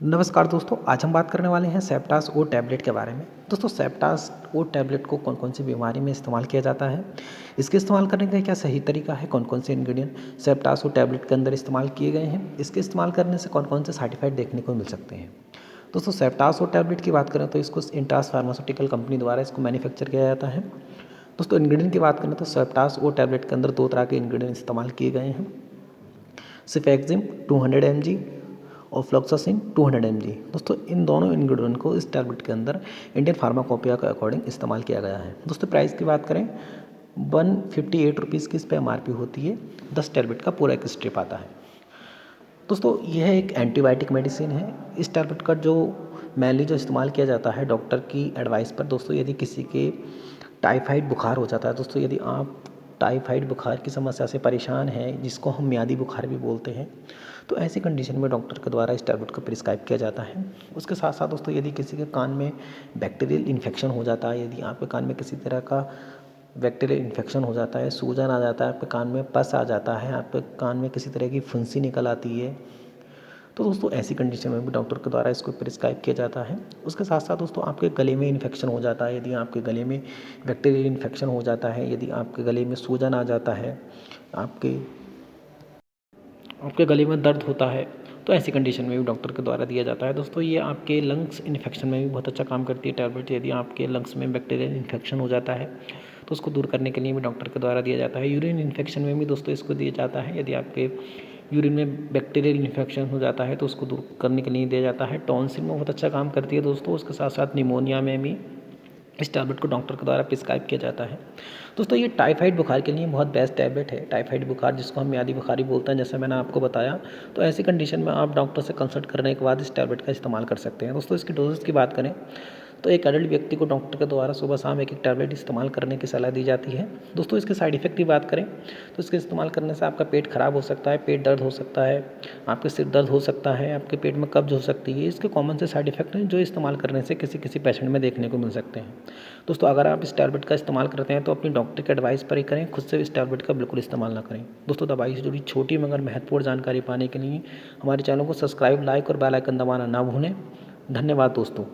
नमस्कार दोस्तों, आज हम बात करने वाले हैं सेप्टास ओ टैबलेट के बारे में। दोस्तों सेप्टास ओ टैबलेट को कौन कौन सी बीमारी में इस्तेमाल किया जाता है, इसके इस्तेमाल करने का क्या सही तरीका है, कौन कौन से इंग्रेडिएंट सेप्टास ओ टैबलेट के अंदर इस्तेमाल किए गए हैं, इसके इस्तेमाल करने से कौन कौन से साइड इफेक्ट देखने को मिल सकते हैं। दोस्तों सेप्टास ओ टैबलेट की बात करें तो इसको इंटास फार्मास्यूटिकल कंपनी द्वारा इसको मैन्युफैक्चर किया जाता है। दोस्तों इंग्रेडिएंट की बात करें तो सेप्टास ओ टैबलेट के अंदर दो तरह के इंग्रेडिएंट इस्तेमाल किए गए हैं। सिफेक्जिम 200 mg और फ्लोक्सासिन 200 mg। दोस्तों इन दोनों इंग्रेडिएंट को इस टैबलेट के अंदर इंडियन फार्माकोपिया के अकॉर्डिंग इस्तेमाल किया गया है। दोस्तों प्राइस की बात करें 158 रुपीज़ की इस पर MRP होती है। 10 टैबलेट का पूरा एक स्ट्रिप आता है। दोस्तों यह एक एंटीबायोटिक मेडिसिन है। इस टैबलेट का जो मेनली जो इस्तेमाल किया जाता है डॉक्टर की एडवाइस पर। दोस्तों यदि किसी के टाइफाइड बुखार हो जाता है, दोस्तों यदि आप टाइफाइड बुखार की समस्या से परेशान हैं, जिसको हम मियादी बुखार भी बोलते हैं, तो ऐसी कंडीशन में डॉक्टर के द्वारा इस टैबलेट को प्रिस्क्राइब किया जाता है। उसके साथ साथ दोस्तों यदि किसी के कान में बैक्टीरियल इन्फेक्शन हो जाता है, यदि आपके कान में किसी तरह का बैक्टीरियल इन्फेक्शन हो जाता है, सूजन आ जाता है, आपके कान में पस आ जाता है, आपके कान में किसी तरह की फुंसी निकल आती है, तो दोस्तों ऐसी कंडीशन में भी डॉक्टर के द्वारा इसको प्रिस्क्राइब किया जाता है। उसके साथ साथ दोस्तों आपके गले में इन्फेक्शन हो जाता है, यदि आपके गले में बैक्टीरियल इन्फेक्शन हो जाता है, यदि आपके गले में सूजन आ जाता है, आपके आपके गले में दर्द होता है, तो ऐसी कंडीशन में भी डॉक्टर के द्वारा दिया जाता है। दोस्तों ये आपके लंग्स इन्फेक्शन में भी बहुत अच्छा काम करती है टैबलेट। यदि आपके लंग्स में बैक्टीरियल इन्फेक्शन हो जाता है तो उसको दूर करने के लिए भी डॉक्टर के द्वारा दिया जाता है। यूरिन इन्फेक्शन में भी दोस्तों इसको दिया जाता है। यदि आपके यूरिन में बैक्टीरियल इन्फेक्शन हो जाता है तो उसको दूर करने के लिए दिया जाता है। टॉन्सिल में बहुत अच्छा काम करती है दोस्तों। उसके साथ साथ निमोनिया में भी इस टैबलेट को डॉक्टर के द्वारा प्रिस्क्राइब किया जाता है। दोस्तों ये टाइफाइड बुखार के लिए बहुत बेस्ट टैबलेट है। टाइफाइड बुखार जिसको हम मियादी बुखारी बोलते हैं, जैसे मैंने आपको बताया, तो ऐसी कंडीशन में आप डॉक्टर से कंसल्ट करने के बाद इस टैबलेट का इस्तेमाल कर सकते हैं। दोस्तों इसकी डोजेस की बात करें तो एक एडल्ट व्यक्ति को डॉक्टर के द्वारा सुबह शाम एक एक टैबलेट इस्तेमाल करने की सलाह दी जाती है। दोस्तों इसके साइड इफेक्ट की बात करें तो इसके इस्तेमाल करने से आपका पेट खराब हो सकता है, पेट दर्द हो सकता है, आपके सिर दर्द हो सकता है, आपके पेट में कब्ज हो सकती है। इसके कॉमन से साइड इफेक्ट हैं जो इस्तेमाल करने से किसी किसी पेशेंट में देखने को मिल सकते हैं। दोस्तों अगर आप इस टैबलेट का इस्तेमाल करते हैं तो अपनी डॉक्टर की एडवाइस पर ही करें, खुद से इस टैबलेट का बिल्कुल इस्तेमाल ना करें। दोस्तों दवाई से जुड़ी छोटी मगर महत्वपूर्ण जानकारी पाने के लिए हमारे चैनल को सब्सक्राइब, लाइक और बेल आइकन दबाना ना भूलें। धन्यवाद दोस्तों।